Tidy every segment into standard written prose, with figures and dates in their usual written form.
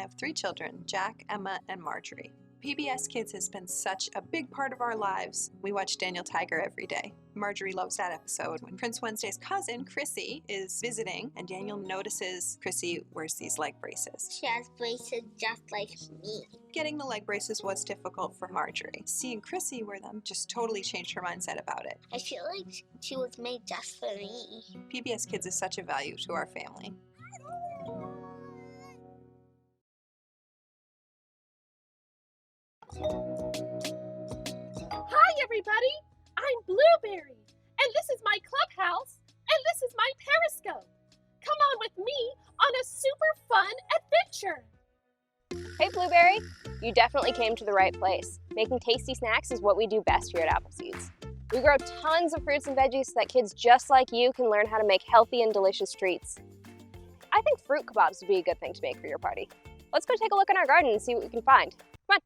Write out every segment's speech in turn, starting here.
have 3 children, Jack, Emma, and Marjorie. PBS Kids has been such a big part of our lives. We watch Daniel Tiger every day. Marjorie loves that episode when Prince Wednesday's cousin, Chrissy, is visiting, and Daniel notices Chrissy wears these leg braces. She has braces just like me. Getting the leg braces was difficult for Marjorie. Seeing Chrissy wear them just totally changed her mindset about it. I feel like she was made just for me. PBS Kids is such a value to our family. Hi everybody, I'm Blueberry, and this is my Clubhouse, and this is my Periscope. Come on with me on a super fun adventure. Hey Blueberry, you definitely came to the right place. Making tasty snacks is what we do best here at Appleseeds. We grow tons of fruits and veggies so that kids just like you can learn how to make healthy and delicious treats. I think fruit kebabs would be a good thing to make for your party. Let's go take a look in our garden and see what we can find. Come on.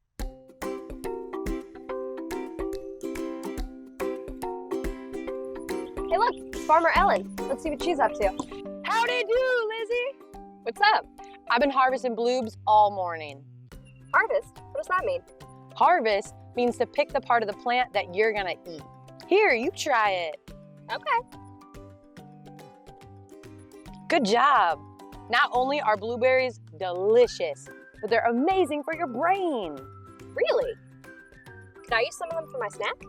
Hey look, it's Farmer Ellen. Let's see what she's up to. Howdy do, Lizzie. What's up? I've been harvesting bloobs all morning. Harvest? What does that mean? Harvest means to pick the part of the plant that you're gonna eat. Here, you try it. Okay. Good job. Not only are blueberries delicious, but they're amazing for your brain. Really? Can I use some of them for my snack?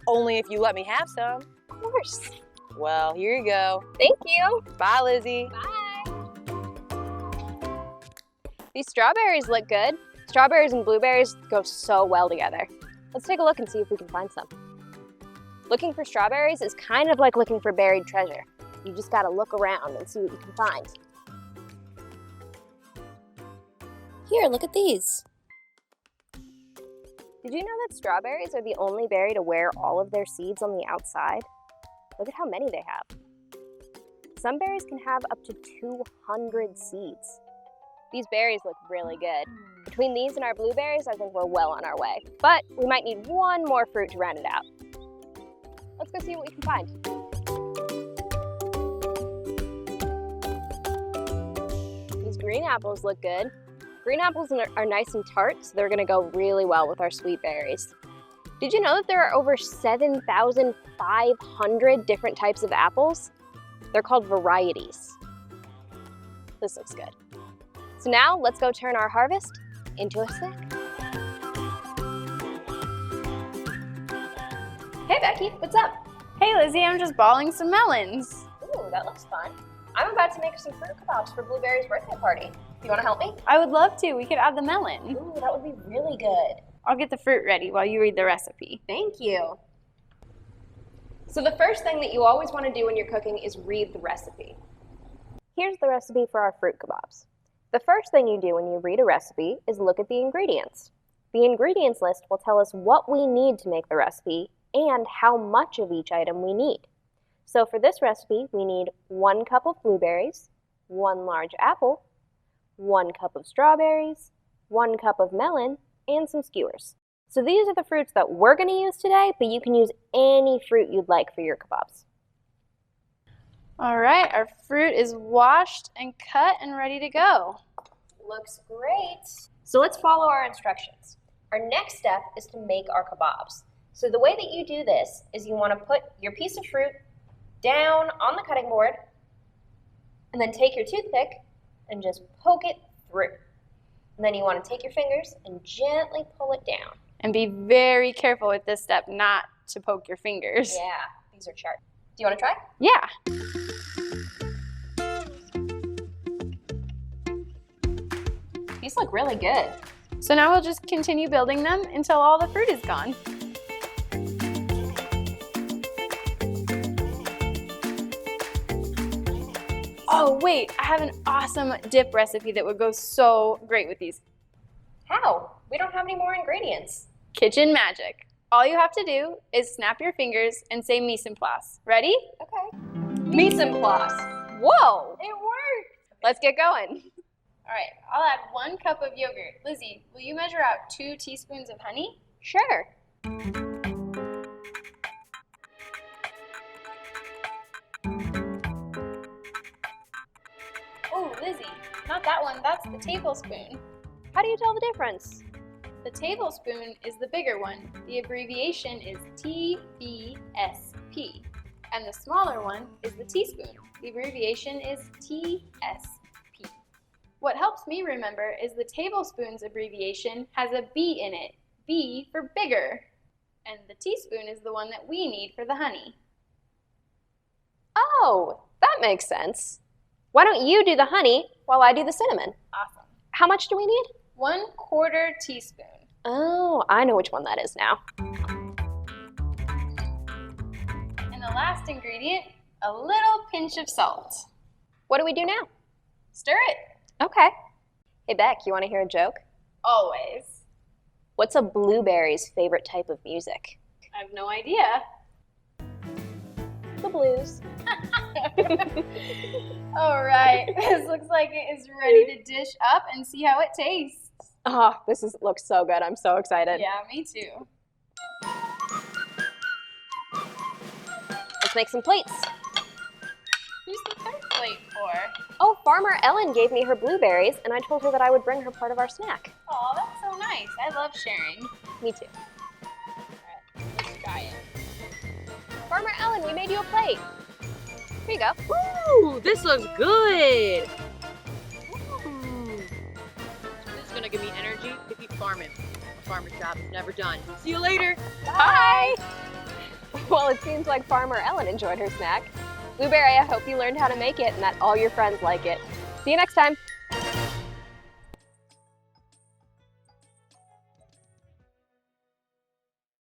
Only if you let me have some. Of course. Well, here you go. Thank you. Bye, Lizzie. Bye. These strawberries look good. Strawberries and blueberries go so well together. Let's take a look and see if we can find some. Looking for strawberries is kind of like looking for buried treasure. You just gotta look around and see what you can find. Here, look at these. Did you know that strawberries are the only berry to wear all of their seeds on the outside? Look at how many they have. Some berries can have up to 200 seeds. These berries look really good. Between these and our blueberries, I think we're well on our way. But we might need one more fruit to round it out. Let's go see what we can find. These green apples look good. Green apples are nice and tart, so they're gonna go really well with our sweet berries. Did you know that there are over 7,500 different types of apples? They're called varieties. This looks good. So now let's go turn our harvest into a snack. Hey Becky, what's up? Hey Lizzie, I'm just balling some melons. Ooh, that looks fun. I'm about to make some fruit kebabs for Blueberry's birthday party. You wanna help me? I would love to. We could add the melon. Ooh, that would be really good. I'll get the fruit ready while you read the recipe. Thank you. So the first thing that you always want to do when you're cooking is read the recipe. Here's the recipe for our fruit kebabs. The first thing you do when you read a recipe is look at the ingredients. The ingredients list will tell us what we need to make the recipe and how much of each item we need. So for this recipe, we need 1 cup of blueberries, 1 large apple, 1 cup of strawberries, 1 cup of melon, and some skewers. So these are the fruits that we're going to use today, but you can use any fruit you'd like for your kebabs. All right, our fruit is washed and cut and ready to go. Looks great. So let's follow our instructions. Our next step is to make our kebabs. So the way that you do this is you want to put your piece of fruit down on the cutting board and then take your toothpick and just poke it through. And then you want to take your fingers and gently pull it down. And be very careful with this step not to poke your fingers. Yeah, these are sharp. Do you want to try? Yeah. These look really good. So now we'll just continue building them until all the fruit is gone. Oh wait, I have an awesome dip recipe that would go so great with these. How? We don't have any more ingredients. Kitchen magic. All you have to do is snap your fingers and say mise en place. Ready? Okay. Mise en place. Whoa! It worked. Let's get going. All right, I'll add 1 cup of yogurt. Lizzie, will you measure out 2 teaspoons of honey? Sure. Oh, Lizzie, not not that one. That's the tablespoon. How do you tell the difference? The tablespoon is the bigger one. The abbreviation is TBSP. And the smaller one is the teaspoon. The abbreviation is TSP. What helps me remember is the tablespoon's abbreviation has a B in it. B for bigger. And the teaspoon is the one that we need for the honey. Oh, that makes sense. Why don't you do the honey while I do the cinnamon? Awesome. How much do we need? 1/4 teaspoon. Oh, I know which one that is now. And the last ingredient, a little pinch of salt. What do we do now? Stir it. Okay. Hey, Beck, you want to hear a joke? Always. What's a blueberry's favorite type of music? I have no idea. The blues. All right, this looks like it is ready to dish up and see how it tastes. Oh, looks so good. I'm so excited. Yeah, me too. Let's make some plates. Who's the third plate for? Oh, Farmer Ellen gave me her blueberries, and I told her that I would bring her part of our snack. Oh, that's so nice. I love sharing. Me too. All right, let's try it. Farmer Ellen, we made you a plate. Here you go. Ooh, this looks good. Ooh. This is gonna give me energy to keep farming. A farmer's job is never done. See you later. Bye. Well, it seems like Farmer Ellen enjoyed her snack. Blueberry, I hope you learned how to make it and that all your friends like it. See you next time.